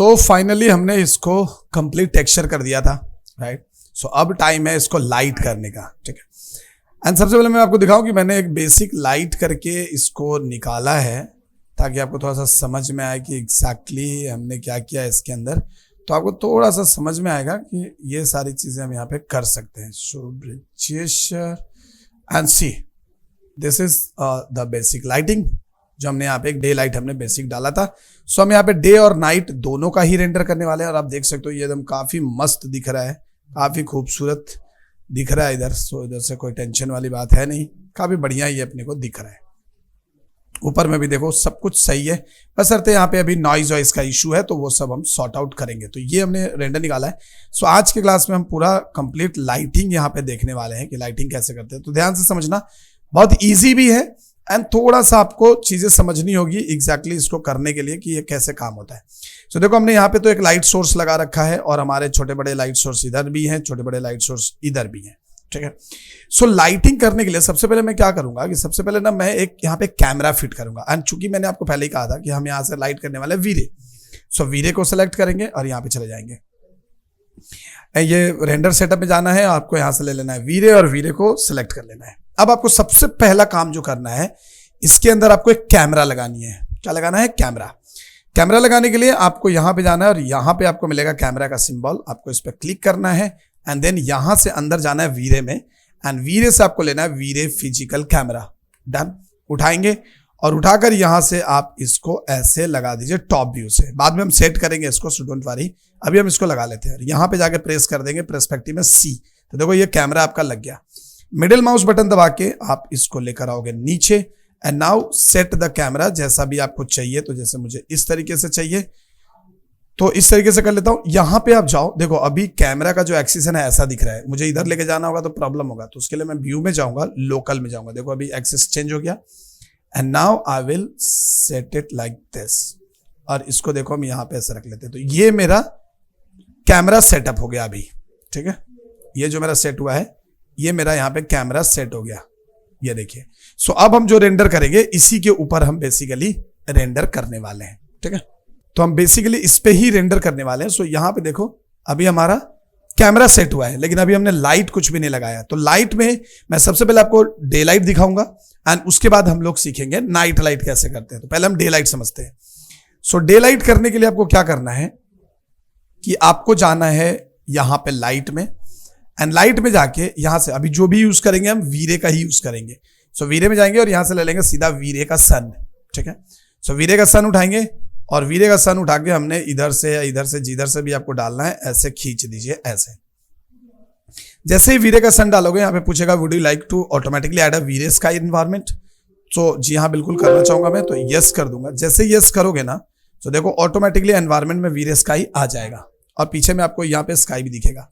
So finally हमने इसको complete texture कर दिया था, राइट। सो अब टाइम है इसको लाइट करने का, ठीक है। एंड सबसे पहले मैं आपको दिखाऊं कि मैंने एक बेसिक लाइट करके इसको निकाला है, ताकि आपको थोड़ा सा समझ में आए कि एग्जैक्टली हमने क्या किया है इसके अंदर। तो आपको थोड़ा सा समझ में आएगा कि ये सारी चीजें हम यहाँ पे कर सकते हैं। सो ब्रिजेशर and see, this is the basic lighting जो हमने यहाँ पे एक डे लाइट हमने बेसिक डाला था। सो हम यहाँ पे डे और नाइट दोनों का ही रेंडर करने वाले हैं, और आप देख सकते हो ये एकदम काफी मस्त दिख रहा है, काफी खूबसूरत दिख रहा है इधर। सो इधर से कोई टेंशन वाली बात है नहीं, काफी बढ़िया ये अपने को दिख रहा है। ऊपर में भी देखो सब कुछ सही है, बस अर्थ यहाँ पे अभी नॉइज वॉइस का इशू है, तो वो सब हम सॉर्ट आउट करेंगे। तो ये हमने रेंडर निकाला है। सो आज के क्लास में हम पूरा कंप्लीट लाइटिंग यहाँ पे देखने वाले हैं कि लाइटिंग कैसे करते हैं। तो ध्यान से समझना, बहुत ईजी भी है एंड थोड़ा सा आपको चीजें समझनी होगी एग्जैक्टली इसको करने के लिए कि ये कैसे काम होता है। सो देखो हमने यहाँ पे तो एक लाइट सोर्स लगा रखा है, और हमारे छोटे बड़े लाइट सोर्स इधर भी हैं, छोटे बड़े लाइट सोर्स इधर भी हैं, ठीक है। सो लाइटिंग करने के लिए सबसे पहले मैं क्या करूंगा कि सबसे पहले ना मैं एक यहाँ पे कैमरा फिट करूंगा। एंड चूंकि मैंने आपको पहले ही कहा था कि हम यहाँ से लाइट करने वाले वीरे, सो वीरे को सिलेक्ट करेंगे और यहाँ पे चले जाएंगे। ये रेंडर सेटअप में जाना है, आपको यहाँ से ले लेना है वीरे, और वीरे को सिलेक्ट कर लेना है। अब आपको सबसे पहला काम जो करना है, इसके अंदर आपको एक कैमरा लगानी है। क्या लगाना है? कैमरा। कैमरा लगाने के लिए आपको यहाँ पे जाना है, और यहाँ पे आपको मिलेगा कैमरा का सिंबल, आपको इस पर क्लिक करना है एंड देन यहाँ से अंदर जाना है वीरे में, एंड वीरे से आपको लेना है वीरे फिजिकल कैमरा। डन। उठाएंगे और उठाकर यहाँ से आप इसको ऐसे लगा दीजिए टॉप व्यू से। बाद में हम सेट करेंगे इसको, सो डोंट वरी, अभी हम इसको लगा लेते हैं। यहाँ पे जाके प्रेस कर देंगे पर्सपेक्टिव में सी, तो देखो ये कैमरा आपका लग गया। मिडिल माउस बटन दबा के आप इसको लेकर आओगे नीचे, and now set the camera जैसा भी आपको चाहिए। तो जैसे मुझे इस तरीके से चाहिए तो इस तरीके से कर लेता हूं। यहां पे आप जाओ, देखो अभी कैमरा का जो एक्सिस है ना ऐसा दिख रहा है, मुझे इधर लेके जाना होगा तो प्रॉब्लम होगा, तो उसके लिए मैं व्यू में जाऊंगा, लोकल में जाऊंगा। देखो अभी एक्सिस चेंज हो गया, and now I will set it like this, और इसको देखो हम यहां पे ऐसे रख लेते हैं। तो ये मेरा कैमरा सेटअप हो गया अभी, ठीक है। ये जो मेरा सेट हुआ है, ये मेरा यहाँ पे कैमरा सेट हो गया, ये देखिए। सो अब हम जो रेंडर करेंगे इसी के ऊपर हम बेसिकली रेंडर करने वाले हैं, ठीक है। तो हम बेसिकली इस पे ही रेंडर करने वाले हैं। सो यहाँ पे देखो अभी हमारा कैमरा सेट हुआ है, लेकिन अभी हमने लाइट कुछ भी नहीं लगाया। तो लाइट में मैं सबसे पहले आपको डे लाइट दिखाऊंगा, एंड उसके बाद हम लोग सीखेंगे नाइट लाइट कैसे करते हैं। तो पहले हम डे लाइट समझते हैं। सो डे लाइट करने के लिए आपको क्या करना है कि आपको जाना है यहाँ पे लाइट में, एंड लाइट में जाके यहाँ से अभी जो भी यूज करेंगे हम वीरे का ही यूज करेंगे। सो वीरे में जाएंगे और यहाँ से ले लेंगे सीधा वीरे का सन, ठीक है। सो वीरे का सन उठाएंगे, और वीरे का सन उठा के हमने इधर से या इधर से जिधर से भी आपको डालना है ऐसे खींच दीजिए ऐसे। जैसे ही वीरे का सन डालोगे यहाँ पे पूछेगा would you like to automatically add a VRay sky environment. तो जी हाँ बिल्कुल करना चाहूंगा मैं, तो यस कर दूंगा। जैसे यस करोगे ना तो देखो ऑटोमेटिकली एनवायरनमेंट में वीरे स्काई आ जाएगा, और पीछे में आपको यहाँ पे स्काई भी दिखेगा।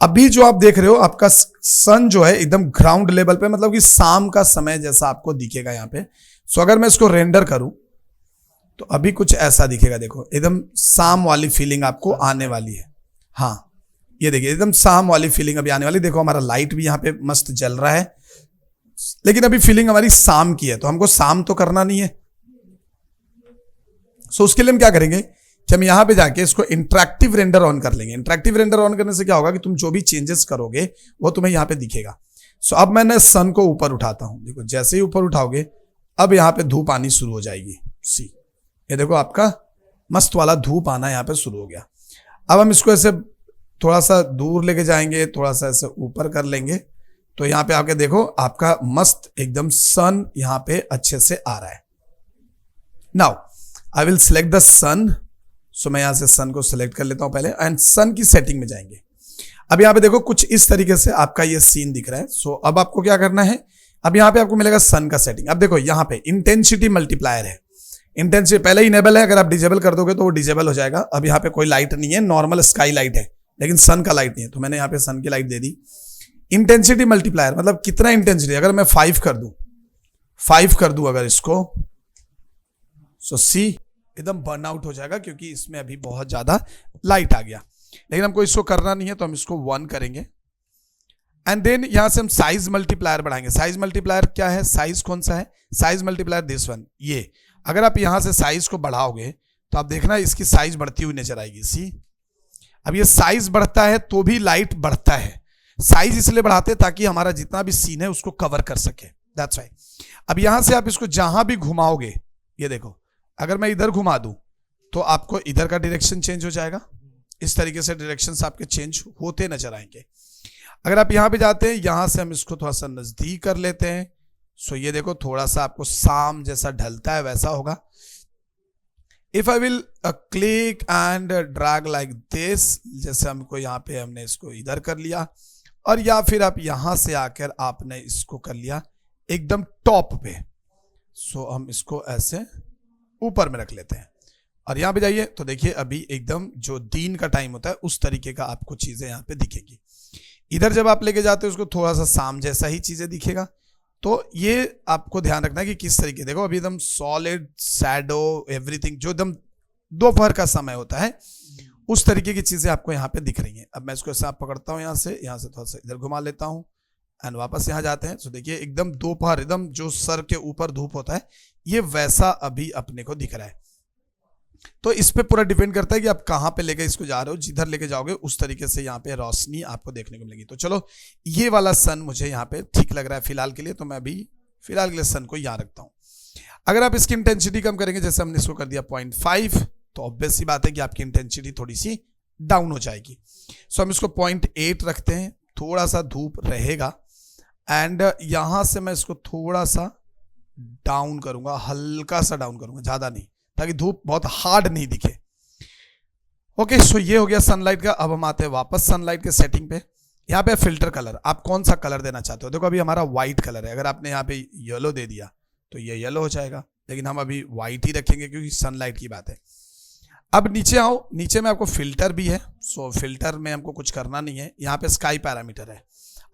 अभी जो आप देख रहे हो आपका सन जो है एकदम ग्राउंड लेवल पे, मतलब कि शाम का समय जैसा आपको दिखेगा यहाँ पे। सो अगर मैं इसको रेंडर करूं तो अभी कुछ ऐसा दिखेगा, देखो एकदम शाम वाली फीलिंग आपको आने वाली है। हाँ ये देखिए एकदम शाम वाली फीलिंग अभी आने वाली। देखो हमारा लाइट भी यहाँ पे मस्त जल रहा है, लेकिन अभी फीलिंग हमारी शाम की है, तो हमको शाम तो करना नहीं है। सो उसके लिए हम क्या करेंगे कि हम यहाँ पे जाके इसको इंटरेक्टिव रेंडर ऑन कर लेंगे। इंटरेक्टिव रेंडर ऑन करने से क्या होगा कि तुम जो भी चेंजेस करोगे वो तुम्हें यहाँ पे दिखेगा। सो अब मैंने सन को ऊपर उठाता हूं, देखो जैसे ही ऊपर उठाओगे अब यहाँ पे धूप आनी शुरू हो जाएगी। सी ये देखो आपका मस्त वाला धूप आना यहाँ पे शुरू हो गया। अब हम इसको ऐसे थोड़ा सा दूर लेके जाएंगे, थोड़ा सा ऐसे ऊपर कर लेंगे, तो यहाँ पे आके देखो आपका मस्त एकदम सन यहाँ पे अच्छे से आ रहा है। Now I will select the sun. So मैं यहाँ से सन को सिलेक्ट कर लेता हूँ पहले, एंड सन की सेटिंग में जाएंगे। अब यहाँ पे देखो कुछ इस तरीके से आपका ये सीन दिख रहा है। सो अब आपको क्या करना है, अब यहाँ पे आपको मिलेगा सन का सेटिंग। अब देखो यहाँ पे इंटेंसिटी मल्टीप्लायर है, इंटेंसिटी पहले ही इनेबल है, अगर आप डिजेबल कर दोगे तो वो डिजेबल हो जाएगा। अब यहाँ पे कोई लाइट नहीं है, नॉर्मल स्काई लाइट है, लेकिन सन का लाइट नहीं है, तो मैंने यहाँ पे सन की लाइट दे दी। इंटेंसिटी मल्टीप्लायर मतलब कितना इंटेंसिटी, अगर मैं 5 कर दूं अगर इसको, सो सी एकदम बर्नआउट हो जाएगा, क्योंकि इसमें अभी बहुत ज्यादा लाइट आ गया। लेकिन हमको इसको करना नहीं है, तो हम इसको 1 करेंगे। एंड देन यहां से हम साइज मल्टीप्लायर बढ़ाएंगे। साइज मल्टीप्लायर क्या है, साइज कौन सा है, साइज मल्टीप्लायर दिस वन। ये अगर आप यहां से साइज को बढ़ाओगे तो आप देखना इसकी साइज बढ़ती हुई नजर आएगी। सी, अब ये साइज बढ़ता है तो भी लाइट बढ़ता है। साइज इसलिए बढ़ाते हैं ताकि हमारा जितना भी सीन है उसको कवर कर सके, दैट्स व्हाई। अब यहां से आप इसको जहां भी घुमाओगे, ये देखो अगर मैं इधर घुमा दूं तो आपको इधर का डायरेक्शन चेंज हो जाएगा। इस तरीके से डायरेक्शंस आपके चेंज होते नजर आएंगे। अगर आप यहां पे जाते हैं, यहां से हम इसको थोड़ा सा नजदीक कर लेते हैं। सो ये देखो थोड़ा सा आपको शाम जैसा ढलता है वैसा होगा। If I will click and drag like this, जैसे हमको यहाँ पे हमने इसको इधर कर लिया, और या फिर आप यहां से आकर आपने इसको कर लिया एकदम टॉप पे। सो हम इसको ऐसे ऊपर में रख लेते हैं और यहां पे जाइए तो देखिए अभी एकदम जो दिन का टाइम होता है उस तरीके का आपको चीजें यहाँ पे दिखेगी। इधर जब आप लेके जाते हो उसको थोड़ा सा शाम जैसा ही चीजें दिखेगा। तो ये आपको ध्यान रखना है कि किस तरीके, देखो अभी एकदम सॉलिड शैडो एवरीथिंग जो एकदम दोपहर का समय होता है उस तरीके की चीजें आपको यहाँ पे दिख रही हैं। अब मैं इसको ऐसा पकड़ता हूँ, यहाँ से थोड़ा सा इधर घुमा लेता हूँ एंड वापस यहाँ जाते हैं। तो देखिए एकदम दोपहर, एकदम जो सर के ऊपर धूप होता है ये वैसा अभी अपने को दिख रहा है। तो इस पे पूरा डिपेंड करता है कि आप कहाँ पे लेके इसको जा रहे हो। जिधर लेके जाओगे उस तरीके से यहाँ पे रोशनी आपको देखने को मिलेगी। तो चलो ये वाला सन मुझे यहाँ पे ठीक लग रहा है फिलहाल के लिए, तो मैं अभी फिलहाल के लिए सन को यहाँ रखता हूँ। अगर आप इसकी इंटेंसिटी कम करेंगे, जैसे हमने इसको कर दिया 0.5, तो ऑब्वियस सी बात है कि आपकी इंटेंसिटी थोड़ी सी डाउन हो जाएगी। सो हम इसको 0.8 रखते हैं, थोड़ा सा धूप रहेगा एंड यहां से मैं इसको थोड़ा सा डाउन करूंगा, हल्का सा डाउन करूंगा, ज्यादा नहीं, ताकि धूप बहुत हार्ड नहीं दिखे। ओके, सो ये हो गया सनलाइट का। अब हम आते हैं वापस सनलाइट के सेटिंग पे। यहाँ पे फिल्टर कलर, आप कौन सा कलर देना चाहते हो। देखो अभी हमारा व्हाइट कलर है, अगर आपने यहाँ पे येलो दे दिया तो ये येलो हो जाएगा, लेकिन हम अभी व्हाइट ही रखेंगे क्योंकि सनलाइट की बात है। अब नीचे आओ, नीचे में आपको फिल्टर भी है। सो फिल्टर में हमको कुछ करना नहीं है। यहाँ पे स्काई पैरामीटर है,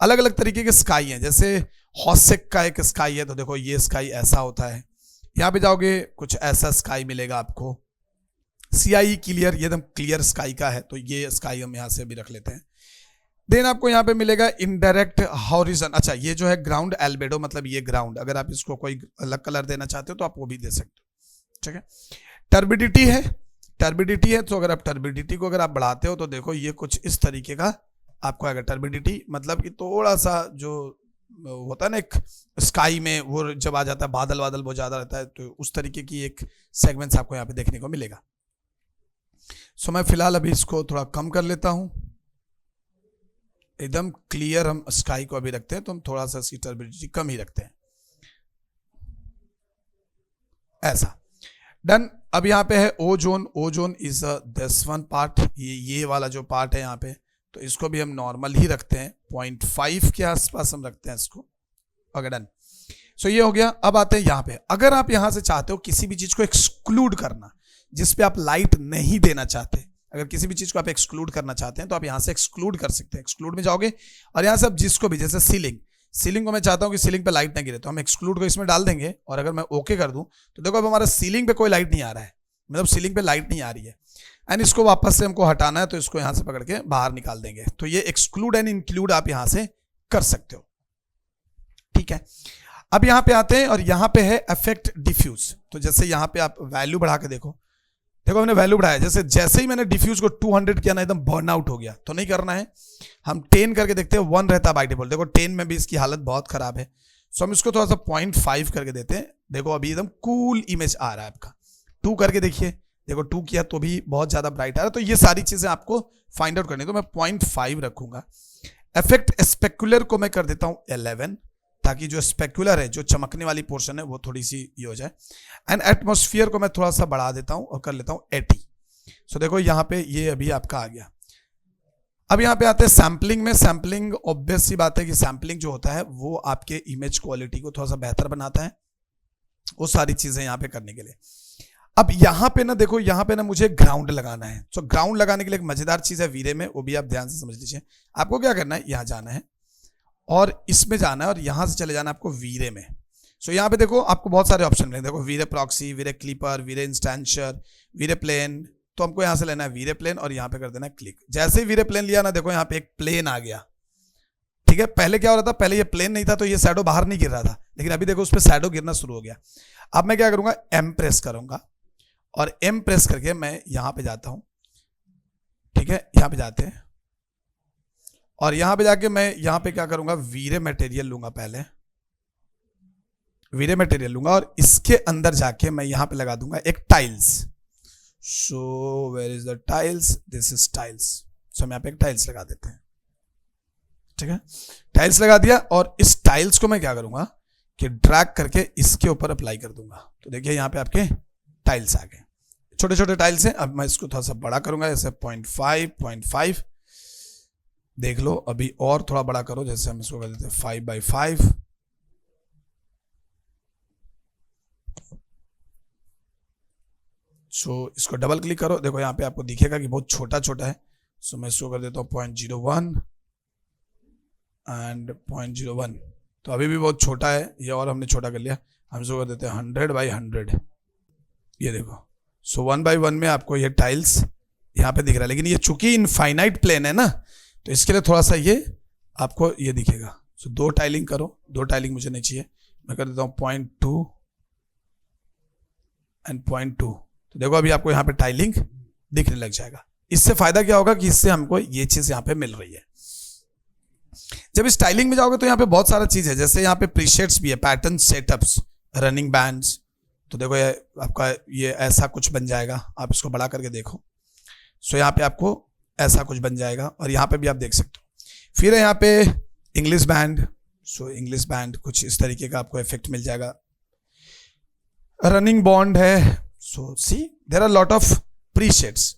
अलग अलग तरीके के स्काई हैं, जैसे हॉसेक का एक स्काई है, तो देखो ये स्काई ऐसा होता है। यहाँ पे जाओगे कुछ ऐसा स्काई मिलेगा आपको। CIE क्लियर, ये एकदम क्लियर स्काई का है, तो ये स्काई हम यहाँ से भी रख लेते हैं। देन आपको यहाँ पे मिलेगा इनडायरेक्ट हॉरिजन। अच्छा, ये जो है ग्राउंड एल्बेडो, मतलब ये ग्राउंड, अगर आप इसको कोई अलग कलर देना चाहते हो तो आप वो भी दे सकते हो, ठीक है। टर्बिडिटी है, टर्बिडिटी है, तो अगर आप टर्बिडिटी को अगर आप बढ़ाते हो तो देखो ये कुछ इस तरीके का आपको आएगा। टर्बिडिटी मतलब कि थोड़ा सा जो होता है ना एक स्काई में, वो जब आ जाता है बादल वादल बहुत ज्यादा रहता है, तो उस तरीके की एक सेगमेंट्स आपको यहाँ पे देखने को मिलेगा। सो मैं फिलहाल अभी इसको थोड़ा कम कर लेता हूं, एकदम क्लियर हम स्काई को अभी रखते हैं, तो हम थोड़ा सा इसकी टर्बिडिटी कम ही रखते हैं, ऐसा। डन। अब यहाँ पे है ozone. Ozone is this one part, ये वाला जो पार्ट है यहाँ पे, तो इसको भी हम नॉर्मल ही रखते हैं, 0.5 के आसपास हम रखते हैं इसको। Okay, done. सो ये हो गया। अब आते हैं यहाँ पे, अगर आप यहाँ से चाहते हो किसी भी चीज को एक्सक्लूड करना, जिसपे आप लाइट नहीं देना चाहते, अगर किसी भी चीज को आप एक्सक्लूड करना चाहते हैं तो आप यहाँ से एक्सक्लूड कर सकते हैं। एक्सक्लूड में जाओगे और यहाँ से आप जिसको भी, जैसे सीलिंग को मैं चाहता हूँ कि सीलिंग पे लाइट ना गिरे, तो हम एक्सक्लूड को इसमें डाल देंगे, और अगर मैं ओके कर दूं तो देखो अब हमारा सीलिंग पे कोई लाइट नहीं आ रहा है, मतलब सीलिंग पे लाइट नहीं आ रही है। एंड इसको वापस से हमको हटाना है, तो इसको यहां से पकड़ के बाहर निकाल देंगे। तो ये एक्सक्लूड एंड इंक्लूड आप यहां से कर सकते हो, ठीक है। अब यहां पे आते हैं और यहां पे है इफेक्ट डिफ्यूज। तो जैसे यहां पे आप वैल्यू बढ़ा के देखो, हमने वैल्यू बढ़ाया, जैसे ही मैंने डिफ्यूज को 200 किया ना, एकदम बर्न आउट हो गया। तो नहीं करना है, हम 10 करके देखते हैं, 1 रहता है बाय डिफॉल्ट। देखो 10 में भी इसकी हालत बहुत खराब है, सो हम इसको थोड़ा सा 0.5 करके देते हैं। देखो अभी एकदम कूल इमेज आ रहा है आपका। 2 करके देखिए, देखो 2 किया तो भी बहुत ज्यादा ब्राइट आ रहा है। तो ये सारी चीजें आपको फाइंड आउट करनी है, तो मैं 0.5 रखूंगा। इफेक्ट स्पेकुलर को मैं कर देता हूं 11, ताकि जो स्पेकुलर है, जो चमकने वाली पोर्शन है, वो थोड़ी सी ये हो जाए। एंड एटमॉस्फेयर को मैं थोड़ा सा बढ़ा देता हूं और कर लेता हूं 80। सो देखो यहां पे ये अभी आपका आ गया। अब यहां पे आते हैं सैम्पलिंग में। सैम्पलिंग ऑब्वियस सी बात है कि सैम्पलिंग जो होता है वो आपके इमेज क्वालिटी को थोड़ा सा बेहतर बनाता है, वो सारी चीजें यहां पे करने के लिए। अब यहां पे ना देखो, यहां पे ना मुझे ग्राउंड लगाना है। सो ग्राउंड लगाने के लिए एक मजेदार चीज है वीरे में, वो भी आप ध्यान से समझ लीजिए। आपको क्या करना है, यहां जाना है और इसमें जाना है और यहां से चले जाना है आपको वीरे में। सो यहां पे देखो आपको बहुत सारे ऑप्शन मिलेंगे। देखो वीरे प्रॉक्सी, वीरे क्लिपर, वीरे इंस्टेंशर, वीरे प्लेन। तो हमको यहां से लेना है वीरे प्लेन और यहां पे कर देना है क्लिक। जैसे ही वीरे प्लेन लिया ना, देखो यहां पे एक प्लेन आ गया, ठीक है। पहले क्या हो रहा था, पहले ये प्लेन नहीं था तो ये शैडो बाहर नहीं गिर रहा था, लेकिन अभी देखो उस पर शैडो गिरना शुरू हो गया। अब मैं क्या करूंगा, एम प्रेस करूंगा और एम प्रेस करके मैं यहां पे जाता हूं, ठीक है, यहां पे जाते हैं और यहां पे जाके मैं यहां पे क्या करूंगा, वीरे मटेरियल लूंगा, पहले वीरे मटेरियल लूंगा और इसके अंदर जाके मैं यहां पे लगा दूंगा एक tiles. So where is the tiles, this is tiles. So हम यहाँ पे एक टाइल्स लगा देते हैं, ठीक है, टाइल्स लगा दिया और इस टाइल्स को मैं क्या करूंगा कि ड्रैग करके इसके ऊपर अप्लाई कर दूंगा। तो देखिए यहाँ पे आपके टाइल्स आ गए, छोटे छोटे टाइल्स हैं। अब मैं इसको थोड़ा सा बड़ा करूंगा, जैसे 0.5 देख लो, अभी और थोड़ा बड़ा करो, जैसे हम इसको कर देते हैं 5x5। सो इसको डबल क्लिक करो, देखो यहाँ पे आपको दिखेगा कि बहुत छोटा छोटा है। सो मैं इसको कर देता हूँ 0.01 एंड 0.01। तो अभी भी बहुत छोटा है ये, और हमने छोटा कर लिया। हम इसको कर देते हैं 100x100, ये देखो। सो 1x1 में आपको ये टाइल्स यहाँ पे दिख रहा है, लेकिन ये चूंकि इनफाइनाइट प्लेन है ना, तो इसके लिए थोड़ा सा ये आपको ये दिखेगा। सो 2 टाइलिंग करो, 2 टाइलिंग मुझे नहीं चाहिए, मैं कर देता हूँ 0.2 एंड 0.2। तो देखो अभी आपको यहाँ पे टाइलिंग दिखने लग जाएगा। इससे फायदा क्या होगा कि इससे हमको ये चीज यहाँ पे मिल रही है। जब इस टाइलिंग में जाओगे तो यहाँ पे बहुत सारा चीज है, जैसे यहाँ पे प्रीसेट्स भी है, पैटर्न सेटअप्स, रनिंग बैंड्स। तो देखो ये आपका ये ऐसा कुछ बन जाएगा, आप इसको बड़ा करके देखो। सो यहाँ पे आपको ऐसा कुछ बन जाएगा और यहाँ पे भी आप देख सकते हो। फिर है यहाँ पे English band. So English band कुछ इस तरीके का आपको इफेक्ट मिल जाएगा। रनिंग बॉन्ड है, so see there are lot of presets.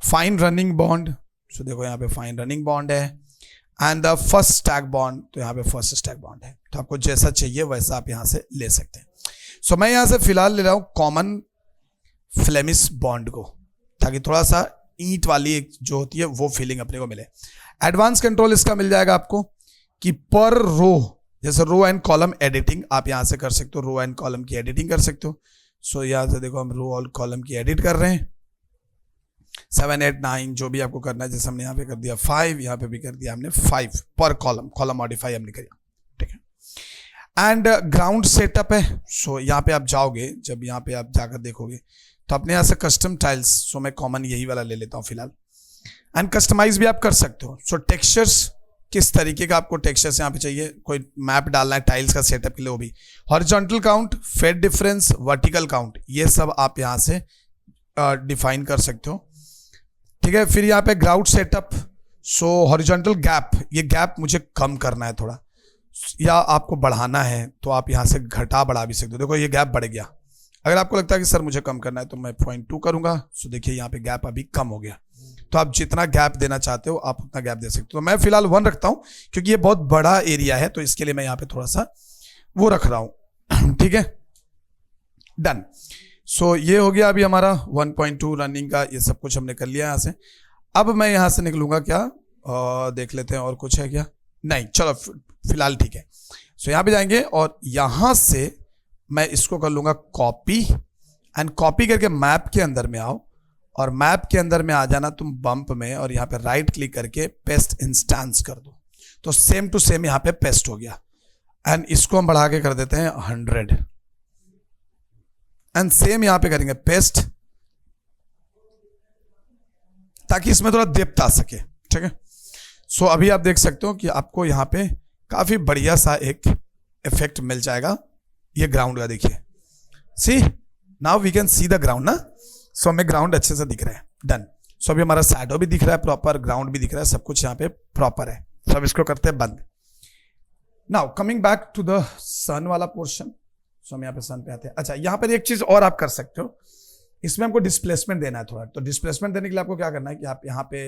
Fine running bond, so देखो यहाँ पे फाइन रनिंग बॉन्ड है। And the first stack bond, तो यहाँ पे फर्स्ट स्टैक बॉन्ड है। तो आपको जैसा चाहिए वैसा आप यहाँ से ले सकते हैं। सो मैं यहाँ से फिलहाल ले रहा हूँ कॉमन फ्लेमिश बॉन्ड को, ताकि थोड़ा सा ईंट वाली एक जो होती है वो फीलिंग अपने को मिले। एडवांस कंट्रोल इसका मिल जाएगा आपको कि पर रो, जैसे रो एंड कॉलम एडिटिंग आप यहाँ से कर सकते हो, रो एंड कॉलम की एडिटिंग कर सकते हो। सो यहाँ से देखो हम रो और कॉलम की एडिट कर रहे हैं, 7, 8, 9 जो भी आपको करना है। जैसे हमने यहाँ पे कर दिया 5, यहाँ पे भी कर दिया हमने 5 पर कॉलम, कॉलम मॉडिफाई हमने किया, ठीक है। एंड ग्राउंड सेटअप है। सो यहाँ पे आप जाओगे, जब यहाँ पे आप जाकर देखोगे तो अपने यहाँ से कस्टम टाइल्स, सो मैं कॉमन यही वाला ले लेता हूँ फिलहाल। एंड कस्टमाइज भी आप कर सकते हो। सो टेक्सचर्स, किस तरीके का आपको टेक्सचर्स यहाँ पे चाहिए, कोई मैप डालना है टाइल्स का सेटअप के लिए, वो भी। Horizontal count, fade difference, vertical count, ये सब आप यहाँ से डिफाइन कर सकते हो, ठीक है। फिर यहाँ पे ग्राउंड सेटअप। सो हॉरिजॉन्टल गैप, ये गैप मुझे कम करना है थोड़ा, या आपको बढ़ाना है तो आप यहाँ से घटा बढ़ा भी सकते हो। देखो ये गैप बढ़ गया। अगर आपको लगता है कि सर मुझे कम करना है तो मैं 0.2 करूंगा। सो देखिए यहाँ पे गैप अभी कम हो गया। तो आप जितना गैप देना चाहते हो आप उतना गैप दे सकते हो। तो मैं फिलहाल 1 रखता हूं क्योंकि ये बहुत बड़ा एरिया है, तो इसके लिए मैं यहाँ पे थोड़ा सा वो रख रहा हूं, ठीक है, डन। सो ये हो गया अभी हमारा 1.2 रनिंग का, ये सब कुछ हमने कर लिया यहाँ से। अब मैं यहाँ से निकलूंगा क्या, देख लेते हैं और कुछ है क्या, नहीं, चलो फिलहाल ठीक है। सो यहाँ पे जाएंगे और यहाँ से मैं इसको कर लूंगा कॉपी, एंड कॉपी करके मैप के अंदर में आओ, और मैप के अंदर में आ जाना तुम बम्प में, और यहाँ पे राइट क्लिक करके पेस्ट इंस्टेंस कर दो। तो सेम टू सेम यहाँ पे पेस्ट हो गया। एंड इसको हम बढ़ा के कर देते हैं 100, एंड सेम यहाँ पे करेंगे पेस्ट, ताकि इसमें थोड़ा डेप्थ आ सके, ठीक है। सो अभी आप देख सकते हो कि आपको यहाँ पे काफी बढ़िया सा एक इफेक्ट मिल जाएगा ये ग्राउंड का। देखिए, see now we can see the ground ना। सो हमें ग्राउंड अच्छे से दिख रहा है, डन। सो अभी हमारा शैडो भी दिख रहा है प्रॉपर, ग्राउंड भी दिख रहा है, सब कुछ यहाँ पे प्रॉपर है। सो अब इसको करते हैं बंद। Now coming back to the sun वाला पोर्शन। सो हम यहाँ पे सन पे आते हैं। अच्छा, यहाँ पर एक चीज और आप कर सकते हो, इसमें हमको डिस्प्लेसमेंट देना है थोड़ा। तो डिस्प्लेसमेंट देने के लिए आपको क्या करना है कि आप यहाँ पे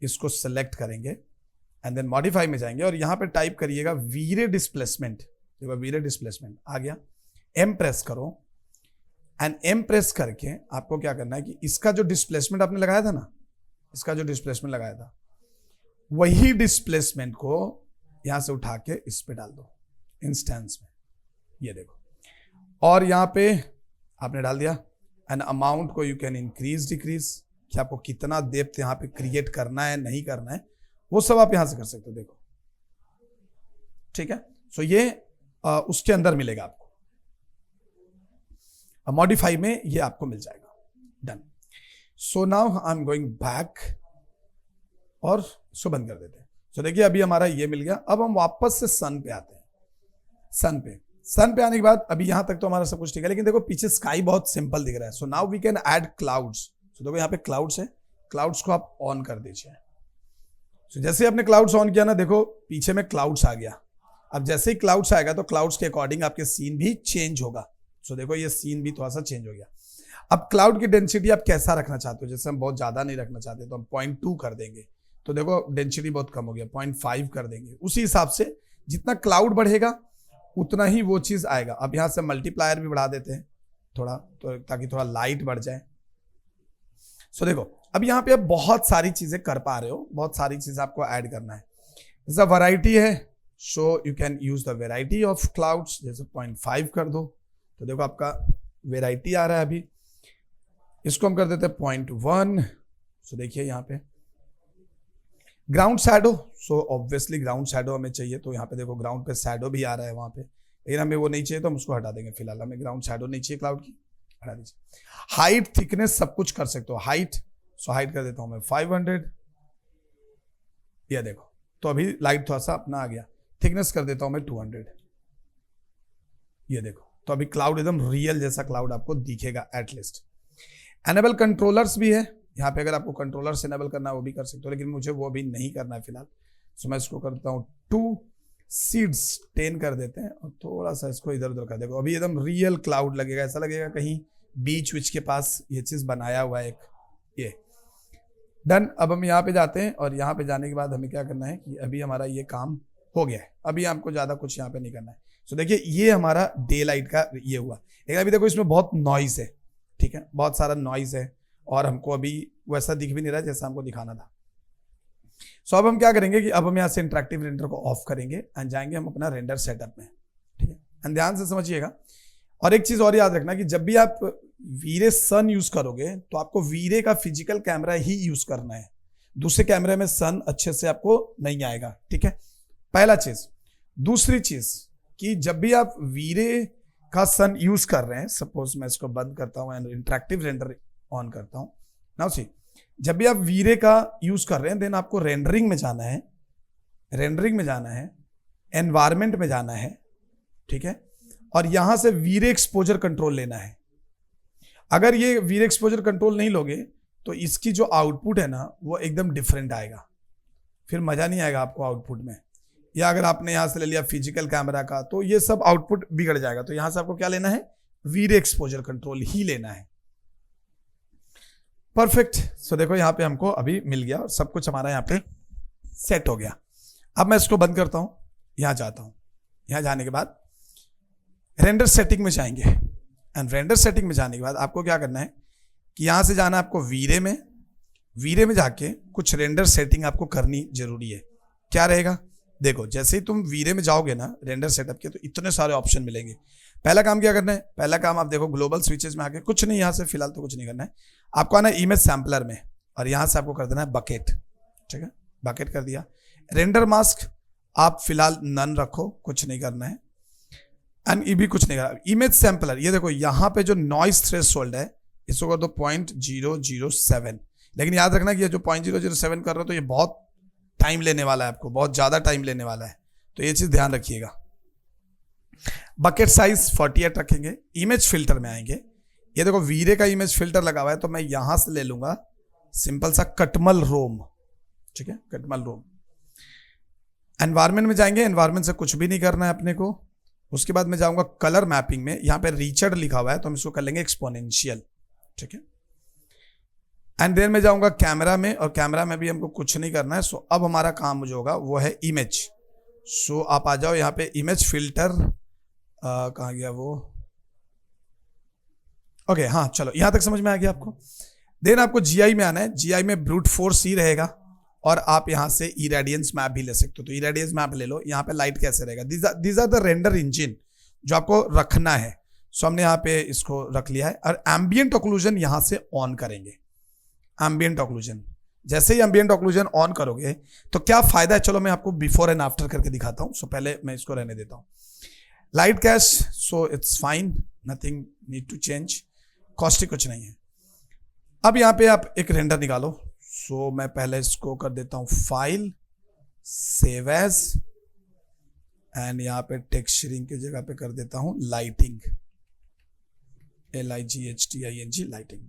इसको सेलेक्ट करेंगे, एंड देन मॉडिफाई में जाएंगे और यहाँ पे टाइप करिएगा वीरे डिस्प्लेसमेंट। देखो वीरे डिस्प्लेसमेंट आ गया, एम प्रेस करो, एंड एम प्रेस करके आपको क्या करना है कि इसका जो डिस्प्लेसमेंट आपने लगाया था ना, इसका जो डिस्प्लेसमेंट लगाया था, वही डिस्प्लेसमेंट को यहां से उठा के इस पे डाल दो इंस्टेंस में, ये देखो। और यहां पे आपने डाल दिया, एंड अमाउंट को यू कैन इंक्रीज डिक्रीज, कि आपको कितना डेप्थ यहाँ पे क्रिएट करना है नहीं करना है, वो सब आप यहां से कर सकते हो, देखो, ठीक है। सो ये उसके अंदर मिलेगा आपको, मॉडिफाई में ये आपको मिल जाएगा। Done. So now I am going back और इसको बंद कर देते हैं। सो देखिए अभी हमारा ये मिल गया। अब हम वापस से सन पे आते हैं। सन पे आने के बाद अभी यहां तक तो हमारा सब कुछ ठीक है, लेकिन देखो पीछे स्काई बहुत सिंपल दिख रहा है। So now we can add clouds. So देखो यहाँ पे क्लाउड्स है, क्लाउड्स को आप ऑन कर दीजिए। सो जैसे ही आपने क्लाउड्स ऑन किया ना, देखो पीछे में क्लाउड्स आ गया। अब जैसे ही क्लाउड्स आएगा तो क्लाउड्स के अकॉर्डिंग आपके सीन भी चेंज होगा। सो देखो ये सीन भी थोड़ा सा चेंज हो गया। अब क्लाउड की डेंसिटी आप कैसा रखना चाहते हो? जैसे हम बहुत ज्यादा नहीं रखना चाहते तो हम 0.2 कर देंगे। तो देखो डेंसिटी बहुत कम हो गया, 0.5 कर देंगे। उसी हिसाब से जितना क्लाउड बढ़ेगा उतना ही वो चीज आएगा। अब यहां से मल्टीप्लायर भी बढ़ा देते हैं थोड़ा, तो ताकि थोड़ा लाइट बढ़ जाए। सो देखो अब यहाँ पे आप बहुत सारी चीजें कर पा रहे हो, बहुत सारी चीजें आपको ऐड करना है। जैसा वैरायटी है, so you can use the variety of clouds. जैसे 0.5 कर दो तो देखो आपका वैरायटी आ रहा है। अभी इसको हम कर देते हैं 0.1। सो देखिए यहाँ पे ground shadow. So obviously ground shadow हमें चाहिए, तो यहाँ पे देखो ग्राउंड पे शैडो भी आ रहा है वहां पे, लेकिन हमें वो नहीं चाहिए तो हम उसको हटा देंगे। फिलहाल हमें ग्राउंड शैडो नहीं चाहिए क्लाउड की, हटा दीजिए। हाइट थिकनेस सब कुछ कर सकते हो। हाइट, सो हाइट कर देता हूं मैं 500। ये देखो तो अभी लाइट थोड़ा सा अपना आ गया। थिकनेस कर देता हूं मैं 200। ये देखो तो अभी क्लाउड एकदम रियल जैसा क्लाउड आपको दिखेगा एटलीस्ट। एनेबल कंट्रोलर्स भी है यहाँ पे, अगर आपको कंट्रोलर्स एनेबल करना है वो भी कर सकते हो, लेकिन मुझे वो भी नहीं करना है फिलहाल। सो मैं इसको करता हूँ 2 सीड्स 10 कर देते हैं और थोड़ा सा इसको इधर उधर कर देगा। अभी एकदम रियल क्लाउड लगेगा, ऐसा लगेगा कहीं बीच विच के पास ये चीज बनाया हुआ है एक। ये डन। अब हम यहाँ पे जाते हैं और यहाँ पे जाने के बाद हमें क्या करना है कि अभी हमारा ये काम हो गया है। अभी हमको ज्यादा कुछ यहाँ पे नहीं करना है। सो देखिए ये हमारा डे लाइट का ये हुआ, लेकिन अभी देखो इसमें बहुत नॉइज है, ठीक है, बहुत सारा नॉइज है और हमको अभी वैसा दिख भी नहीं रहा जैसा हमको दिखाना था। सो अब हम क्या करेंगे कि अब हम यहाँ से इंटरेक्टिव रेंडर को ऑफ करेंगे एंड जाएंगे हम अपना रेंडर सेटअप में, ठीक है। एंड ध्यान से समझिएगा। और एक चीज और याद रखना कि जब भी आप वीरे सन यूज करोगे तो आपको वीरे का फिजिकल कैमरा ही यूज करना है, दूसरे कैमरे में सन अच्छे से आपको नहीं आएगा, ठीक है, पहला चीज। दूसरी चीज कि जब भी आप वीरे का सन यूज कर रहे हैं, सपोज मैं इसको बंद करता हूं एंड इंटरेक्टिव रेंडर ऑन करता हूं। नाउ सी, जब भी आप वीरे का यूज कर रहे हैं देन आपको रेंडरिंग में जाना है, रेंडरिंग में जाना है, एनवायरमेंट में जाना है, ठीक है, और यहां से वीरे एक्सपोजर कंट्रोल लेना है। अगर ये वीरे एक्सपोजर कंट्रोल नहीं लोगे तो इसकी जो आउटपुट है ना वो एकदम डिफरेंट आएगा, फिर मजा नहीं आएगा आपको आउटपुट में। या अगर आपने यहां से ले लिया फिजिकल कैमरा का तो ये सब आउटपुट बिगड़ जाएगा। तो यहां से आपको क्या लेना है? वीरे एक्सपोजर कंट्रोल ही लेना है। परफेक्ट। सो देखो यहाँ पे हमको अभी मिल गया और सब कुछ हमारा यहाँ पे सेट हो गया। अब मैं इसको बंद करता हूं, यहां जाता हूं। यहां जाने के बाद रेंडर सेटिंग में जाएंगे एंड रेंडर सेटिंग में जाने के बाद आपको क्या करना है कि यहां से जाना आपको वीरे में, वीरे में जाके कुछ रेंडर सेटिंग आपको करनी जरूरी है। क्या रहेगा? देखो जैसे ही तुम वीरे में जाओगे ना रेंडर सेटअप के, तो इतने सारे ऑप्शन मिलेंगे। पहला काम क्या करना है? पहला काम आप देखो ग्लोबल स्विचेस में आके, कुछ नहीं, यहां से फिलहाल तो कुछ नहीं करना है, आपको आना है इमेज सैम्पलर में और यहां से आपको कर देना है बकेट, ठीक है, बकेट कर दिया। रेंडर मास्क आप फिलहाल नन रखो, कुछ नहीं करना है, एंड ये भी कुछ नहीं करना। इमेज सैम्पलर, ये देखो यहाँ पे जो नॉइस थ्रेशोल्ड है इसको कर दो 0.007, लेकिन याद रखना कि ये जो 0.007 कर रहे हो तो ये बहुत टाइम लेने वाला है, आपको बहुत ज्यादा टाइम लेने वाला है, तो ये चीज ध्यान रखिएगा। बकेट साइज 48 रखेंगे। इमेज फिल्टर में आएंगे, ये देखो वीरे का इमेज फिल्टर लगा हुआ है तो मैं यहां से ले लूंगा सिंपल सा कटमल रोम, ठीक है, कटमल रोम। एनवायरमेंट में जाएंगे, एनवायरमेंट से कुछ भी नहीं करना है अपने को। उसके बाद मैं जाऊंगा कलर मैपिंग में, यहां पे रिचर्ड लिखा हुआ है तो हम इसको कर लेंगे एक्सपोनेंशियल, ठीक है। एंड देन मैं जाऊंगा कैमरा में और कैमरा में भी हमको कुछ नहीं करना है। सो अब हमारा काम जो होगा वो है इमेज। सो आप आ जाओ यहाँ पे इमेज फिल्टर, कहाँ गया वो, ओके, हाँ चलो यहां तक समझ में आ गया आपको। देन आपको जीआई में आना है, जीआई में ब्रूट फोर्स ही रहेगा और आप यहां से इरेडियंस मैप भी ले सकते हो, तो इरेडियंस मैप ले लो। यहाँ पे लाइट कैसे रहेगा, these are the render engine जो आपको रखना है। सो हमने यहाँ पे इसको रख लिया है और एम्बियंट ऑक्लूजन यहां से ऑन करेंगे। एम्बियंट ऑक्लूजन, जैसे ही एम्बियंट ऑक्लूजन ऑन करोगे तो क्या फायदा है, चलो मैं आपको बिफोर एंड आफ्टर करके दिखाता हूं। सो पहले मैं इसको रहने देता हूं। Light cache, so it's fine, nothing need to change, caustic कुछ नहीं है। अब यहाँ पे आप एक रेंडर निकालो। सो मैं पहले इसको कर देता हूँ फाइल, सेव एज, एंड यहाँ पे टेक्सचरिंग की जगह पे कर देता हूँ lighting, LIGHTING, lighting.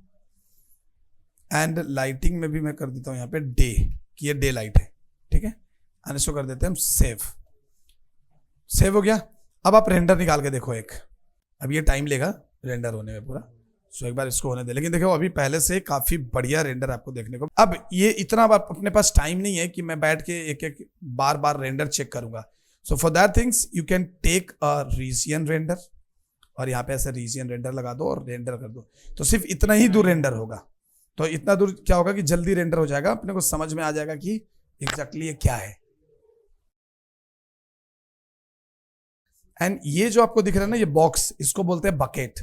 And lighting में भी मैं कर देता हूँ यहाँ पे डे, कि ये डे लाइट है, ठीक है। एंड इसको कर देते हैं हम सेव। सेव हो गया। अब आप रेंडर निकाल के देखो एक, अब ये टाइम लेगा रेंडर होने में पूरा। सो एक बार इसको होने दे, लेकिन देखो अभी पहले से काफी बढ़िया रेंडर आपको देखने को। अब ये इतना अपने पास टाइम नहीं है कि मैं बैठ के एक एक बार बार रेंडर चेक करूंगा। So for that things you can take a region render, और यहाँ पे ऐसे रीजियन रेंडर लगा दो और रेंडर कर दो, तो सिर्फ इतना ही दूर रेंडर होगा। तो इतना दूर क्या होगा कि जल्दी रेंडर हो जाएगा, अपने को समझ में आ जाएगा कि एग्जैक्टली ये क्या है। एंड ये जो आपको दिख रहा है ना ये बॉक्स, इसको बोलते हैं बकेट।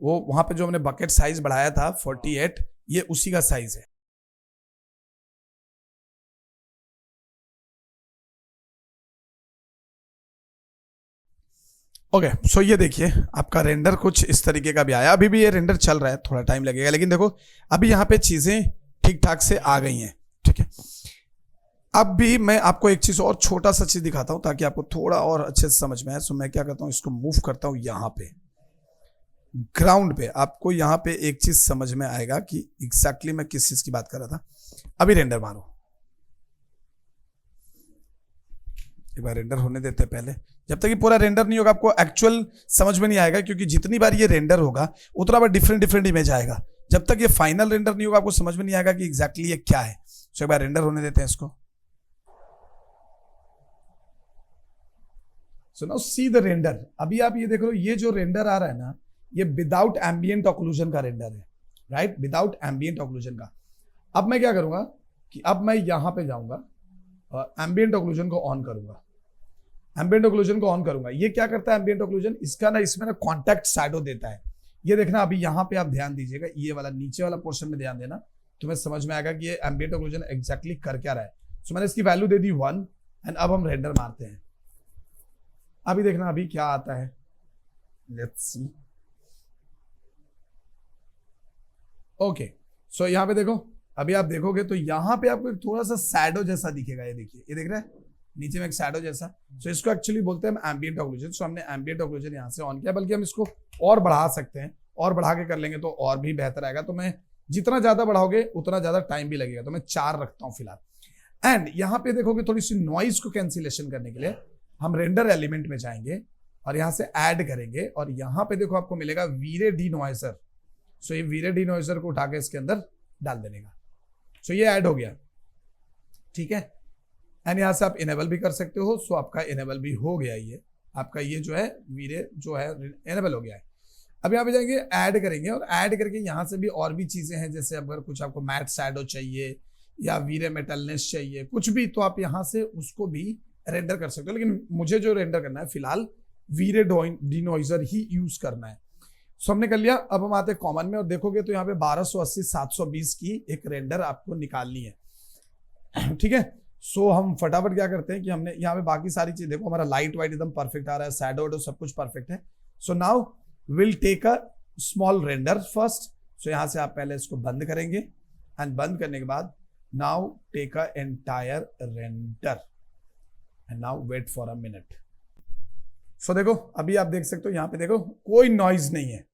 वो वहां पे जो हमने बकेट साइज बढ़ाया था 48, ये उसी का साइज है। ओके, सो ये देखिए आपका रेंडर कुछ इस तरीके का भी आया। अभी भी ये रेंडर चल रहा है, थोड़ा टाइम लगेगा, लेकिन देखो अभी यहाँ पे चीजें ठीक ठाक से आ गई हैं, ठीक है। अब भी मैं आपको एक चीज और छोटा सा चीज दिखाता हूं ताकि आपको थोड़ा और अच्छे से समझ में आए। सो मैं क्या करता हूं, इसको मूव करता हूं यहाँ पे ग्राउंड पे। आपको यहाँ पे एक चीज समझ में आएगा कि एग्जैक्टली मैं किस चीज की बात कर रहा था। अभी रेंडर मारो, एक बार रेंडर होने देते हैं पहले। जब तक ये पूरा रेंडर नहीं होगा आपको एक्चुअल समझ में नहीं आएगा, क्योंकि जितनी बार ये रेंडर होगा उतना बार डिफरेंट डिफरेंट इमेज आएगा। जब तक ये फाइनल रेंडर नहीं होगा आपको समझ में नहीं आएगा कि एग्जैक्टली ये क्या है। सो एक बार रेंडर होने देते हैं इसको। So now see the render. अभी आप ये देख लो, ये जो रेंडर आ रहा है ना, ये विदाउट एम्बिएंट ऑक्लूजन का रेंडर है, राइट, विदाउट एम्बिएंट ऑक्लूजन का। अब मैं क्या करूंगा कि अब मैं यहां पे जाऊंगा और एम्बिएंट ऑक्लूजन को ऑन करूंगा। एम्बिएंट ऑक्लूजन को ऑन करूंगा। ये क्या करता है एम्बिएंट ऑक्लूजन, इसका ना इसमें ना कॉन्टैक्ट शैडो देता है। ये देखना, अभी यहां पे आप ध्यान दीजिएगा, ये वाला नीचे वाला पोर्शन में ध्यान देना, तुम्हें समझ में आएगा कि ये एम्बिएंट ऑक्लूजन एग्जैक्टली कर क्या रहा है। सो मैंने इसकी वैल्यू दे दी 1, एंड अब हम रेंडर मारते हैं। अभी देखना अभी क्या आता है, लेट्स सी। ओके, सो यहां पे देखो, अभी आप देखोगे तो यहां पे आपको एक थोड़ा सा शैडो जैसा दिखेगा। ये देखिए, ये देख रहा है नीचे में एक शैडो जैसा। सो इसको एक्चुअली बोलते हैं हम एम्बिएंट ऑक्लूजन। सो हमने एम्बिएंट ऑक्लूजन यहां से ऑन किया, बल्कि हम इसको और बढ़ा सकते हैं, और बढ़ा के कर लेंगे तो और भी बेहतर आएगा। तो मैं जितना ज्यादा बढ़ाओगे उतना ज्यादा टाइम भी लगेगा, तो मैं 4 रखता हूं फिलहाल। एंड यहां पे देखोगे थोड़ी सी नॉइज को कैंसिलेशन करने के लिए हम रेंडर एलिमेंट में जाएंगे और यहां से ऐड करेंगे, और यहां पे देखो आपको मिलेगा वीरे डिनॉइजर। सो ये वीरे डिनॉइजर को उठा के इसके अंदर डाल देने का। सो ये ऐड हो गया, ठीक है। एंड यहां से आप इनेबल भी कर सकते हो। सो आपका इनेबल भी हो गया, ये आपका ये जो है वीरे जो है इनेबल हो गया है। अब यहाँ पे जाएंगे, ऐड करेंगे, और ऐड करके यहाँ से भी और भी चीजें हैं, जैसे अगर कुछ आपको मैट शैडो चाहिए या वीरे मेटलनेस चाहिए, कुछ भी, तो आप यहाँ से उसको भी रेंडर कर सकते हो। लेकिन मुझे जो रेंडर करना है फिलहाल वीरे डिनॉइजर ही यूज करना है। सो हमने कर लिया। अब हम आते हैं कॉमन में, और देखोगे तो यहाँ पे 1280 720 की एक रेंडर आपको निकालनी है, ठीक है। सो हम फटाफट क्या करते हैं कि हमने यहाँ पे बाकी सारी चीज देखो, हमारा लाइट वाइट एकदम परफेक्ट आ रहा है, शैडो वेडो सब कुछ परफेक्ट है। So now will take a small render first. So यहाँ से आप पहले इसको बंद करेंगे, एंड बंद करने के बाद now take a entire render, and now wait for a minute. So देखो अभी आप देख सकते हो, यहाँ पे देखो कोई नॉइज नहीं है,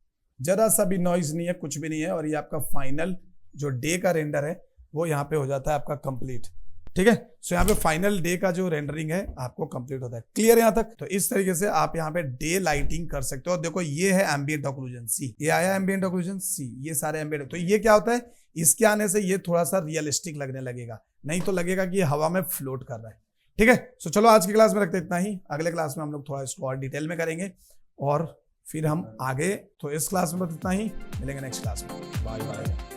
जरा सा भी नॉइज नहीं है, कुछ भी नहीं है। और ये आपका फाइनल जो डे का रेंडर है वो यहाँ पे हो जाता है आपका कंप्लीट, ठीक है। सो यहाँ पे फाइनल डे का जो रेंडरिंग है आपको कंप्लीट होता है। क्लियर यहाँ तक? तो इस तरीके से आप यहाँ पे डे लाइटिंग कर सकते हो। देखो ये है एम्बिएंट ऑक्लूजन सी, ये आया एम्बिएंट ऑक्लूजन सी, ये सारे एम्बिएंट। तो ये क्या होता है, इसके आने से ये थोड़ा सा रियलिस्टिक लगने लगेगा, नहीं तो लगेगा कि ये हवा में फ्लोट कर रहा है, ठीक है। सो चलो आज की क्लास में रखते इतना ही। अगले क्लास में हम लोग थोड़ा इसको और डिटेल में करेंगे, और फिर हम आगे, तो इस क्लास में बस इतना ही, मिलेंगे नेक्स्ट क्लास में। Bye bye.